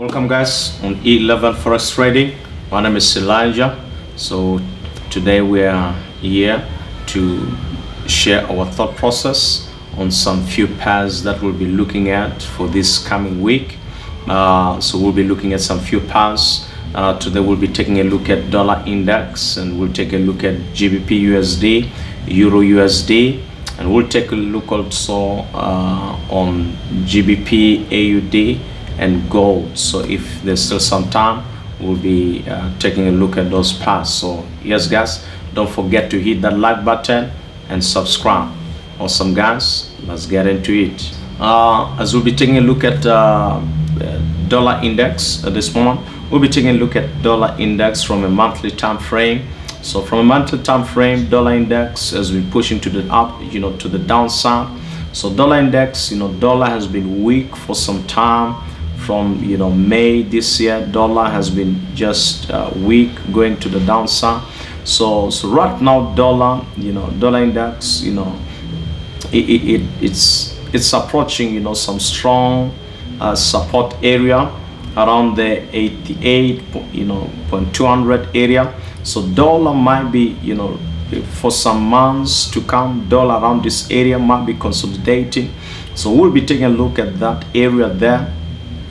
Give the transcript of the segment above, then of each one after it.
Welcome guys on E11 Forex Trading. My name is Elijah. So today we are here to share our thought process on some few pairs that we'll be looking at for this coming week. So we'll be looking at some few pairs. Today we'll be taking a look at dollar index, and we'll take a look at GBPUSD, EURUSD, and we'll take a look also on GBPAUD and gold. So if there's still some time, we'll be taking a look at those pairs. So yes guys, don't forget to hit that like button and subscribe. Awesome guys, let's get into it. As we'll be taking a look at dollar index at this moment, we'll be taking a look at dollar index from a monthly time frame. So from a monthly time frame, dollar index has been pushing to the up, to the downside. So dollar index, dollar has been weak for some time. From May this year, dollar has been just weak, going to the downside. So right now, dollar index, it's approaching some strong support area around the 88.200 area. So dollar might be, for some months to come, dollar around this area might be consolidating. So we'll be taking a look at that area there,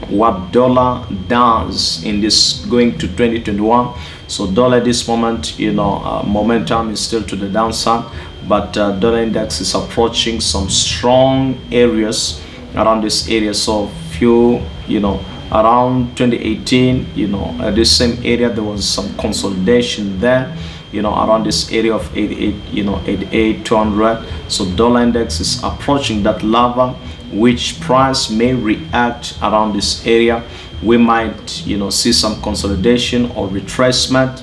what dollar does in this going to 2021. So dollar at this moment, momentum is still to the downside, but dollar index is approaching some strong areas around this area. So few, around 2018, at this same area there was some consolidation there, around this area of 88,200. So dollar index is approaching that level, which price may react around this area. We might see some consolidation or retracement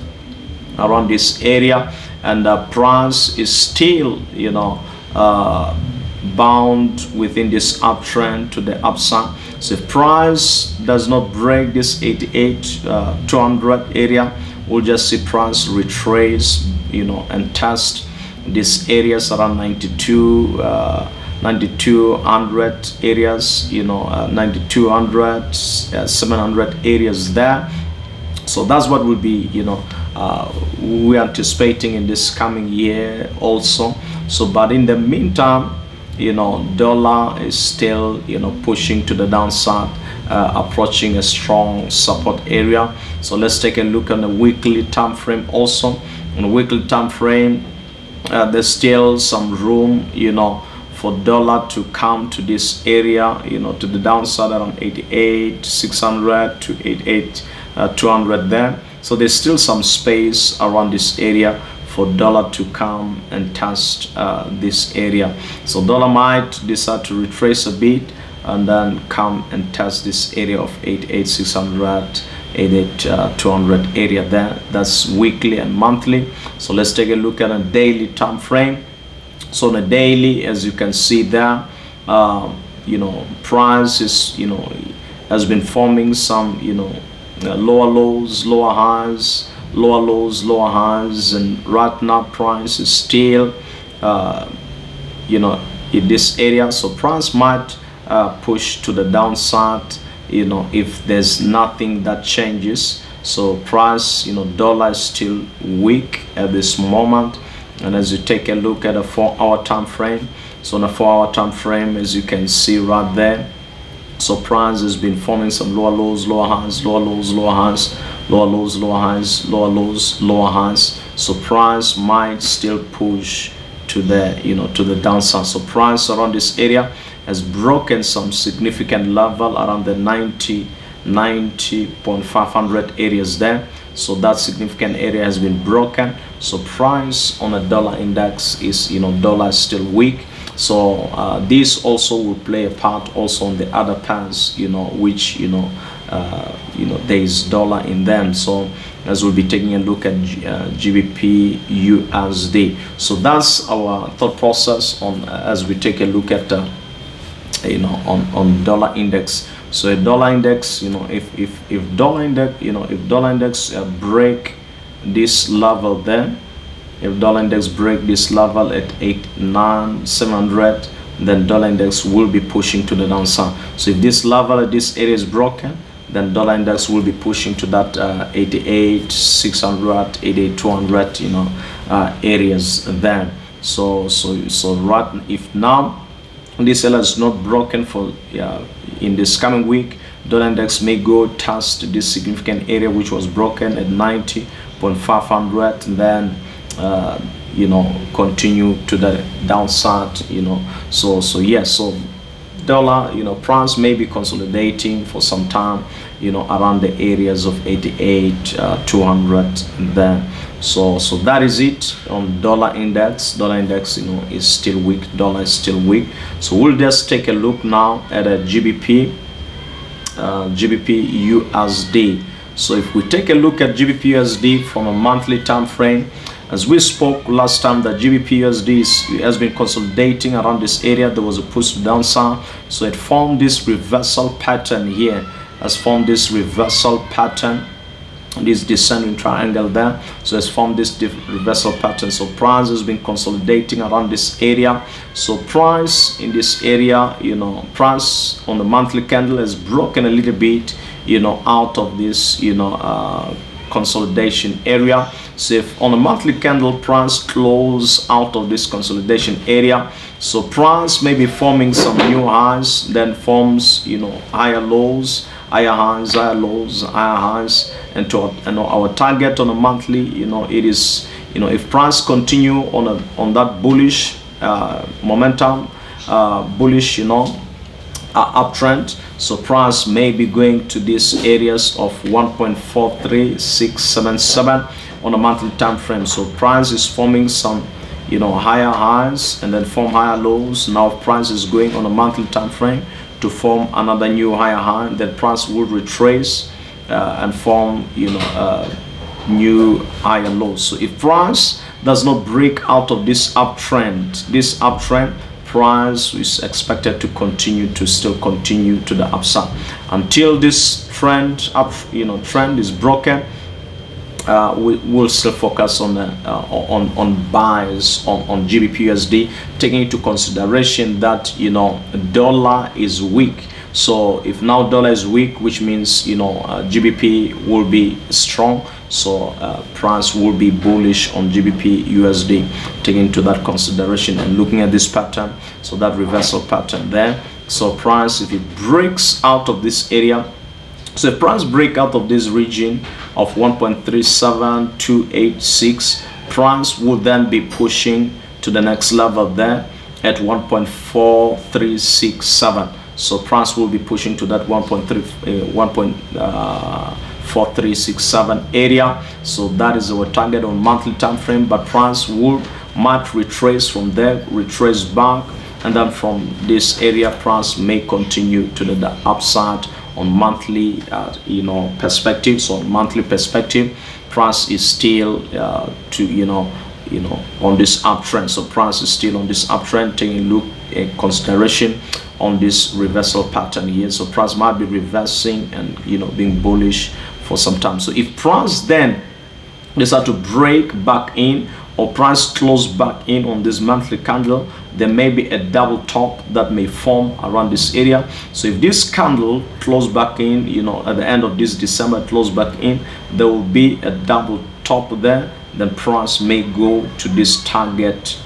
around this area, and the price is still bound within this uptrend to the upside. So if price does not break this 88,200 area, we'll just see price retrace and test these areas around 9200 areas, 9200, 700 areas there. So that's what will be we're anticipating in this coming year also. So but in the meantime, dollar is still pushing to the downside, approaching a strong support area. So let's take a look on the weekly time frame also. On the weekly time frame, there's still some room for dollar to come to this area, to the downside around 88,600 to 88,200 there. So there's still some space around this area for dollar to come and test this area. So dollar might decide to retrace a bit and then come and test this area of 88,600, 88,200 area there. That's weekly and monthly. So let's take a look at a daily time frame. So on a daily, as you can see there, price is has been forming some lower lows, lower highs, lower lows, lower highs, and right now price is still in this area. So price might push to the downside if there's nothing that changes. So price, dollar is still weak at this moment. And as you take a look at a 4-hour time frame, so on a 4-hour time frame, as you can see right there, so price has been forming some lower lows, lower highs, lower lows, lower highs, lower lows, lower highs, lower lows, lower highs. So price might still push to the to the downside. So price around this area has broken some significant level around the 90.500 areas there. So that significant area has been broken. So price on a dollar index is dollar is still weak. So this also will play a part also on the other pairs which there is dollar in them. So as we'll be taking a look at GBPUSD. So that's our thought process on as we take a look at on dollar index. So a dollar index, if dollar index break this level there, if dollar index break this level at 89,700, then dollar index will be pushing to the downside. So if this level at this area is broken, then dollar index will be pushing to that 88,600, 88,200, areas there. So right, if now this area is not broken for in this coming week, dollar index may go test this significant area which was broken at 90.500, and then continue to the downside. So dollar price may be consolidating for some time around the areas of 88,200 then. So that is it on dollar index. Dollar index is still weak. Dollar is still weak. So we'll just take a look now at a GBPUSD. So if we take a look at GBPUSD from a monthly time frame, as we spoke last time, that GBPUSD has been consolidating around this area. There was a push to downside, so it formed this reversal pattern here. Has formed this reversal pattern, this descending triangle there. So it's formed this reversal pattern. So price has been consolidating around this area. So price in this area, price on the monthly candle has broken a little bit, out of this, consolidation area. So if on a monthly candle price close out of this consolidation area, so price may be forming some new highs, then forms higher lows, higher highs, higher lows, higher highs, and to our target on a monthly, it is if price continue on that bullish momentum, bullish uptrend, so price may be going to these areas of 1.43677 on a monthly time frame. So price is forming some higher highs and then form higher lows. Now price is going on a monthly time frame to form another new higher high, then price will retrace and form new higher lows. So if price does not break out of this uptrend, price is expected to still continue to the upside until this trend is broken. We will still focus on buys on GBPUSD, taking into consideration that dollar is weak. So if now dollar is weak, which means GBP will be strong, so price will be bullish on GBPUSD, taking into that consideration and looking at this pattern, so that reversal pattern there. So price, if it breaks out of this area, so if price break out of this region of 1.37286, price will then be pushing to the next level there at 1.4367. So price will be pushing to that 1.4367 area. So that is our target on monthly time frame, but price might retrace from there, retrace back, and then from this area price may continue to the upside on monthly perspective. So on monthly perspective, price is still on this uptrend. So price is still on this uptrend, taking a look in consideration on this reversal pattern here. So price might be reversing and being bullish for some time. So if price then decide to break back in, or price close back in on this monthly candle, there may be a double top that may form around this area. So if this candle close back in, at the end of this December close back in, there will be a double top there, then price may go to this target,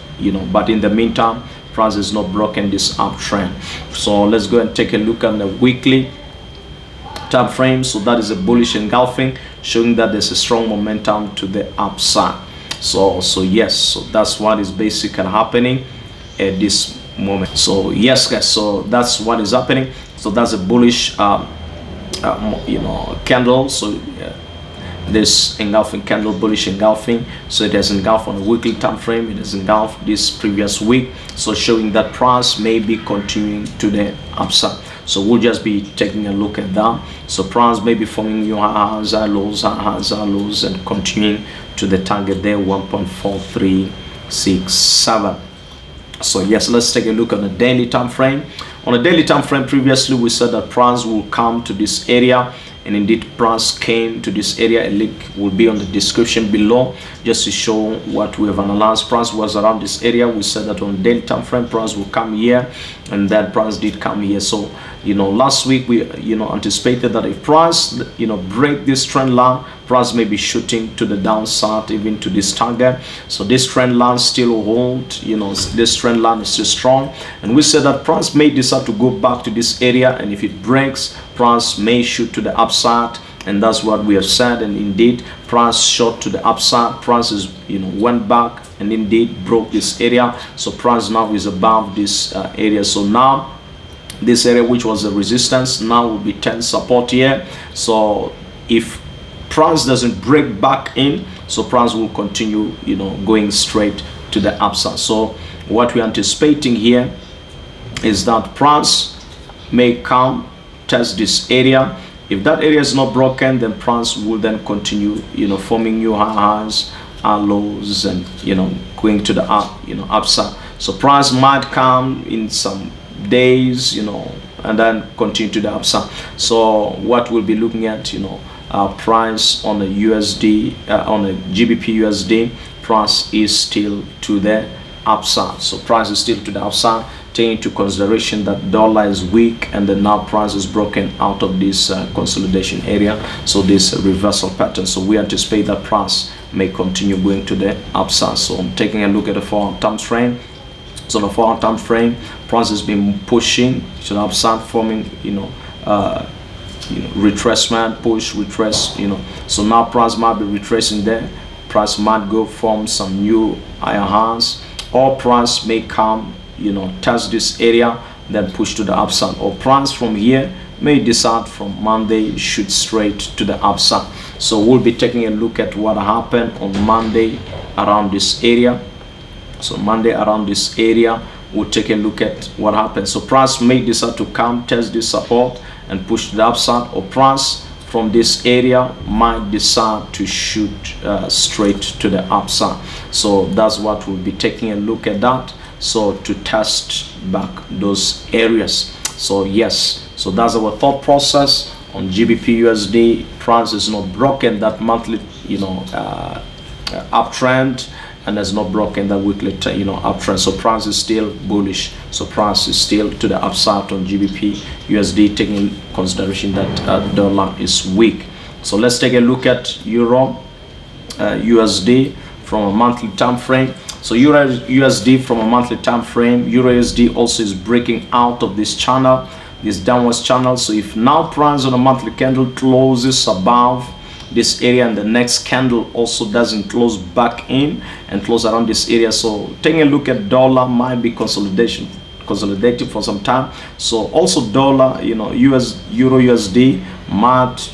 but in the meantime price is not broken this uptrend. So let's go and take a look at the weekly time frame. So that is a bullish engulfing, showing that there's a strong momentum to the upside. So yes, so that's what is basically happening at this moment. So yes guys, so that's what is happening. So that's a bullish candle. So this engulfing candle, bullish engulfing, so it has engulfed on a weekly time frame, it has engulfed this previous week, so showing that price may be continuing to the upside. So we'll just be taking a look at that. So price may be forming new highs, lows, lows, and continuing to the target there, 1.4367. So yes, let's take a look on the daily time frame. On a daily time frame, previously we said that price will come to this area, and indeed price came to this area. A link will be on the description below just to show what we have analyzed. Price was around this area. We said that on daily time frame price will come here, and that price did come here. So last week we anticipated that if price break this trend line, price may be shooting to the downside, even to this target. So this trend line still hold, this trend line is still strong, and we said that price may decide to go back to this area, and if it breaks, price may shoot to the upside. And that's what we have said, and indeed price shot to the upside. Prices went back and indeed broke this area, so price now is above this area. So now this area, which was a resistance, now will be 10 support here. So if price doesn't break back in, so price will continue going straight to the upside. So what we're anticipating here is that price may come test this area. If that area is not broken, then price will then continue forming new highs, lows, and going to the upside. So price might come in some days and then continue to the upside. So what we'll be looking at, price on the USD, on the GBPUSD, price is still to the upside. So price is still to the upside, taking into consideration that dollar is weak, and then now price is broken out of this consolidation area, so this reversal pattern. So we anticipate that price may continue going to the upside. So I'm taking a look at the 4-hour time frame. So the 4-hour time frame, price has been pushing to the upside, forming retracement, push, retrace. So now price might be retracing there. Price might go form some new higher highs, or price may come test this area, then push to the upside, or price from here may decide from Monday shoot straight to the upside. So we'll be taking a look at what happened on Monday around this area. So Monday around this area, we'll take a look at what happened. So price may decide to come test this support and push to the upside, or price from this area might decide to shoot straight to the upside. So that's what we'll be taking a look at that, so to test back those areas. So yes, so that's our thought process on GBPUSD. Price is not broken that monthly uptrend, and has not broken that weekly uptrend. So price is still bullish. So price is still to the upside on GBPUSD, taking in consideration that dollar is weak. So let's take a look at Euro USD from a monthly time frame. So Euro USD from a monthly time frame, Euro USD also is breaking out of this channel, this downwards channel. So if now price on a monthly candle closes above this area, and the next candle also doesn't close back in and close around this area, so taking a look at dollar might be consolidating for some time. So also dollar, Euro USD might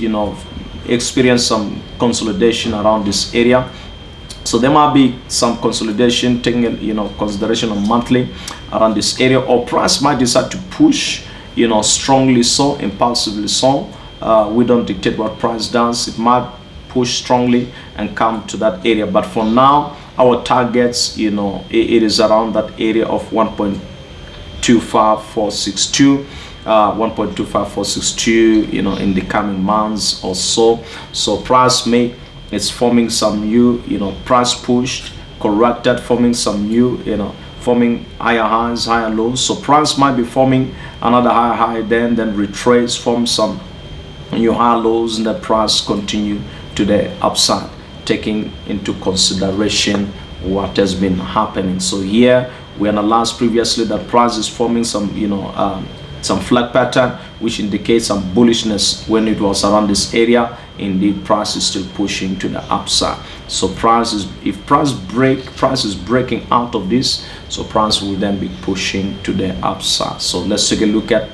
experience some consolidation around this area. So there might be some consolidation, taking consideration of monthly around this area, or price might decide to push strongly, so impulsively. So we don't dictate what price does. It might push strongly and come to that area, but for now our targets, it is around that area of 1.25462, 1.25462 in the coming months or so. So price it's forming some new price pushed, corrected, forming some new forming higher highs, higher lows. So price might be forming another higher high, then retrace, form some new high lows, and the price continue to the upside, taking into consideration what has been happening. So here we analyzed previously that price is forming some some flag pattern, which indicates some bullishness when it was around this area. Indeed, price is still pushing to the upside. So price is breaking out of this, so price will then be pushing to the upside. So let's take a look at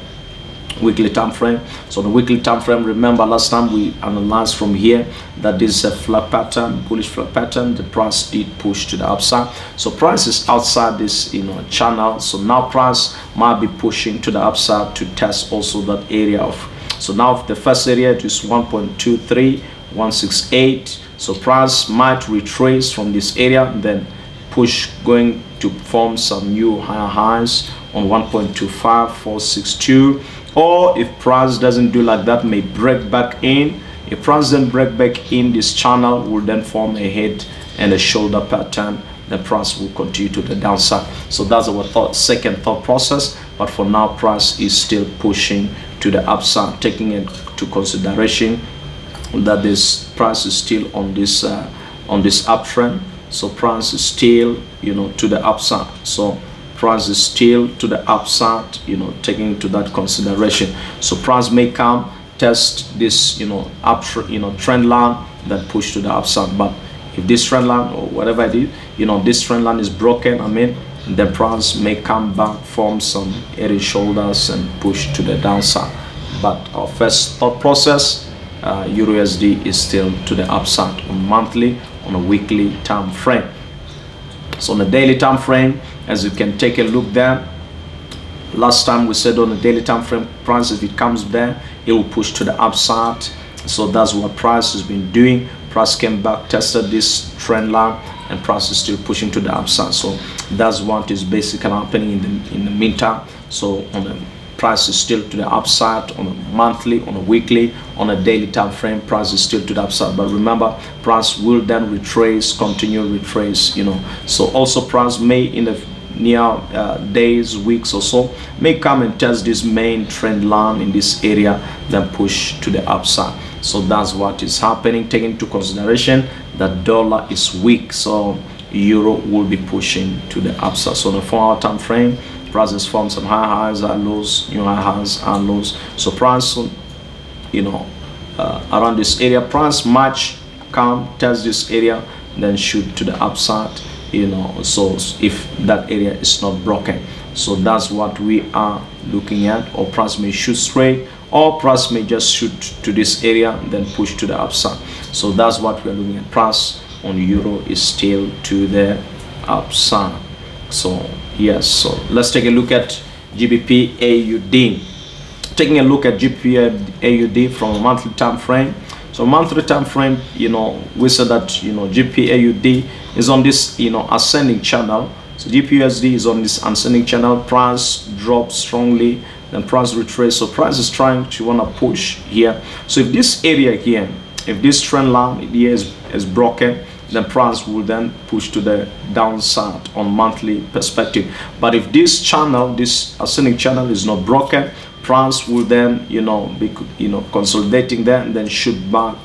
weekly time frame. So the weekly time frame, remember last time we analyzed from here that this is a flag pattern, bullish flag pattern. The price did push to the upside, so price is outside this channel. So now price might be pushing to the upside to test also that area of, so now the first area it is 1.23168. so price might retrace from this area and then push going to form some new higher highs on 1.25462. Or if price doesn't do like that, may break back in. If price doesn't break back in, this channel will then form a head and a shoulder pattern. The price will continue to the downside. So that's our second thought process. but for now price is still pushing to the upside, taking into consideration that this price is still on this uptrend. So price is still, you know, to the upside. So price is still to the upside, you know, taking into that consideration. So price may come test this, you know, trend line, then push to the upside. But if this trend line or whatever it is, you know, this trend line is broken, I mean, the price may come back, form some head and shoulders and push to the downside. But our first thought process, EURUSD is still to the upside on monthly, on a weekly time frame. So on the daily time frame, as you can take a look there, last time we said on the daily time frame, price, if it comes there, it will push to the upside. So that's what price has been doing. Price came back, tested this trend line, and price is still pushing to the upside. So that's what is basically happening in the meantime. So on the price is still to the upside on a monthly, on a weekly, on a daily time frame. Price is still to the upside. But remember, price will then retrace, continue retrace, you know. So also price may in the near days, weeks or so, may come and test this main trend line in this area, then push to the upside. So that's what is happening, taking into consideration that dollar is weak, so euro will be pushing to the upside. So on the 4-hour time frame, prices form some high highs, high lows, new high highs, and lows. So price, you know, around this area, price might come test this area, then shoot to the upside, you know. So if that area is not broken, so that's what we are looking at. Or price may shoot straight, or price may just shoot to this area, then push to the upside. So that's what we're looking at. Price on euro is still to the upside. So yes, so let's take a look at GBPAUD. Taking a look at GBPAUD from a monthly time frame. So monthly time frame, you know, we said that, you know, GBPAUD is on this, you know, ascending channel. So GBPUSD is on this ascending channel. Price drops strongly, then price retrace. So price is trying to want to push here. So if this area here, if this trend line here is broken, then price will then push to the downside on monthly perspective. But if this channel, this ascending channel, is not broken, price will then, you know, be, you know, consolidating there and then shoot back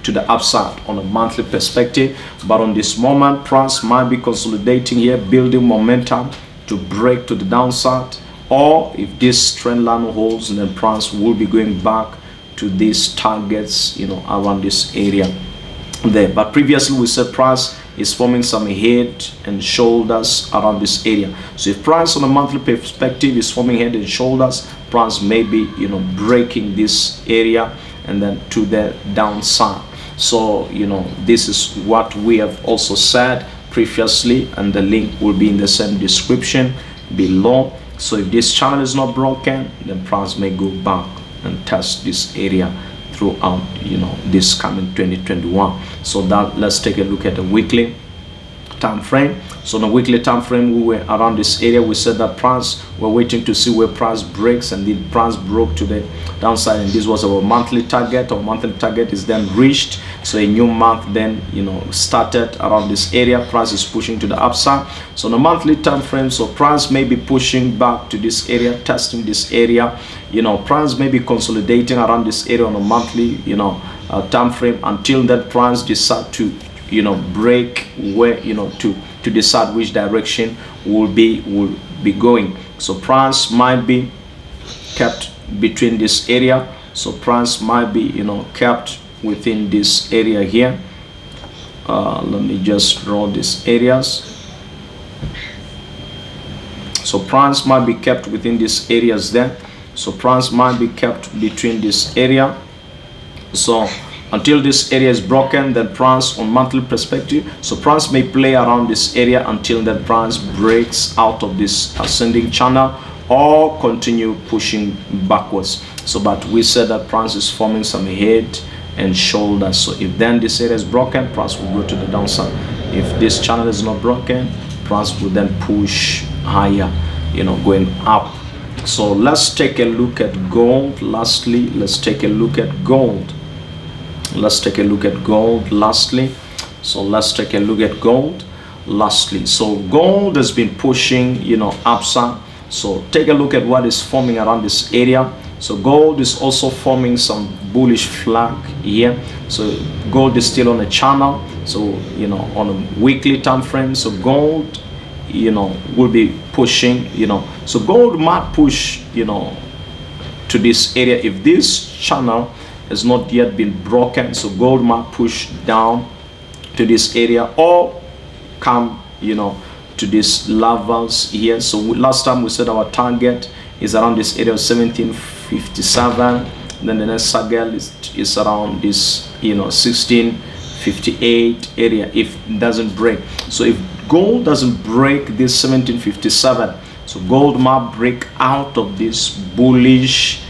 to the upside on a monthly perspective. But on this moment, price might be consolidating here, building momentum to break to the downside. Or if this trend line holds, then price will be going back to these targets, you know, around this area there. But previously we said price is forming some head and shoulders around this area. So if price on a monthly perspective is forming head and shoulders, price may be, you know, breaking this area and then to the downside. So, you know, this is what we have also said previously, and the link will be in the same description below. So if this channel is not broken, then price may go back and test this area throughout, you know, this coming 2021. So that, let's take a look at the weekly time frame. So on the weekly time frame, we were around this area. We said that price, we're waiting to see where price breaks, and the price broke to the downside, and this was our monthly target. Our monthly target is then reached. So a new month then, you know, started around this area. Price is pushing to the upside. So on the monthly time frame, so price may be pushing back to this area, testing this area, you know. Price may be consolidating around this area on a monthly, you know, time frame, until that price decide to, you know, break where, you know, to decide which direction will be going. So price might be kept between this area. So price might be, you know, kept within this area here. Let me just draw these areas. So price might be kept within these areas there. So price might be kept between this area. So until this area is broken, then price on monthly perspective, so price may play around this area until that price breaks out of this ascending channel or continue pushing backwards. So but we said that price is forming some head and shoulders. So if then this area is broken, price will go to the downside. If this channel is not broken, price will then push higher, you know, going up. So let's take a look at gold. Lastly, let's take a look at gold. Let's take a look at gold lastly. So let's take a look at gold lastly. So gold has been pushing, you know, upside So take a look at what is forming around this area. So gold is also forming some bullish flag here. So gold is still on a channel, so you know, on a weekly time frame. So gold, you know, will be pushing, you know, so gold might push, you know, to this area if this channel has not yet been broken. So gold might push down to this area or come, you know, to these levels here. So last time we said our target is around this area of 1757. Then the next target is around this, you know, 1658 area if it doesn't break. So if gold doesn't break this 1757, so gold might break out of this bullish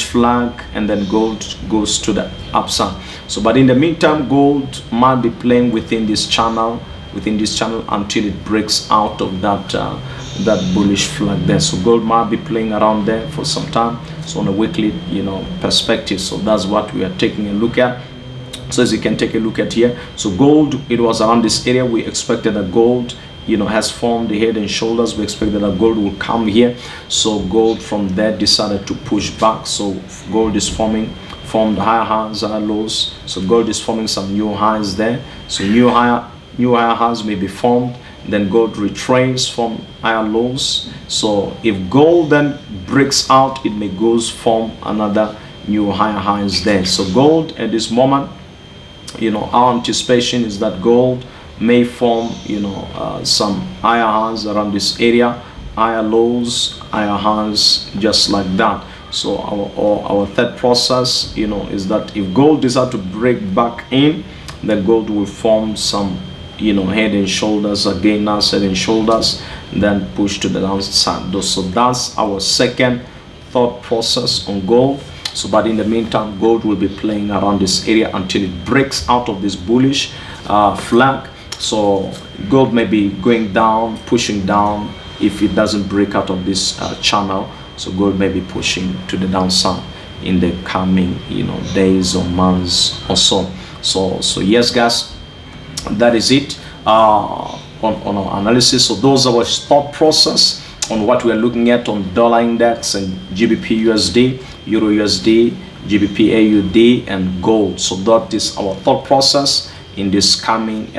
flag, and then gold goes to the upside. So but in the meantime, gold might be playing within this channel until it breaks out of that that bullish flag there. So gold might be playing around there for some time, so on a weekly, you know, perspective. So that's what we are taking a look at. So as you can take a look at here, so gold, it was around this area. We expected that gold, you know, has formed the head and shoulders. We expected that gold will come here. So gold from there decided to push back. So gold is formed higher highs, higher lows. So gold is forming some new highs there. So new higher highs may be formed, then gold retraces from higher lows. So if gold then breaks out, it may goes form another new higher highs there. So gold at this moment, you know, our anticipation is that gold may form, you know, some higher highs around this area, higher lows, higher highs, just like that. So our third process, you know, is that if gold decides to break back in, then gold will form some, you know, head and shoulders again, now head and shoulders, then push to the downside. So that's our second thought process on gold. So but in the meantime, gold will be playing around this area until it breaks out of this bullish flag. So gold may be going down, pushing down if it doesn't break out of this channel. So gold may be pushing to the downside in the coming, you know, days or months or so. So yes guys, that is it on our analysis. So those are our thought process on what we are looking at on dollar index and GBPUSD, EURUSD, GBPAUD and gold. So that is our thought process in this coming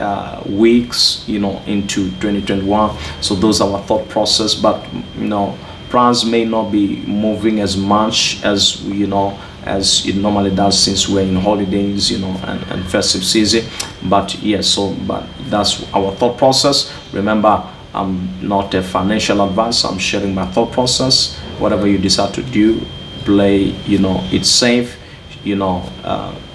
weeks, you know, into 2021. So those are our thought process, but you know, price may not be moving as much as, you know, as it normally does, since we're in holidays, you know, and festive season. But yes, so but that's our thought process. Remember, I'm not a financial advisor. I'm sharing my thought process. Whatever you decide to do, play, you know, it's safe, you know,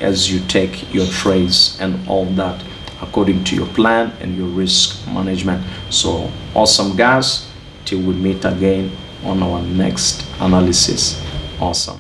as you take your trades and all that according to your plan and your risk management. So awesome guys, till we meet again on our next analysis. Awesome.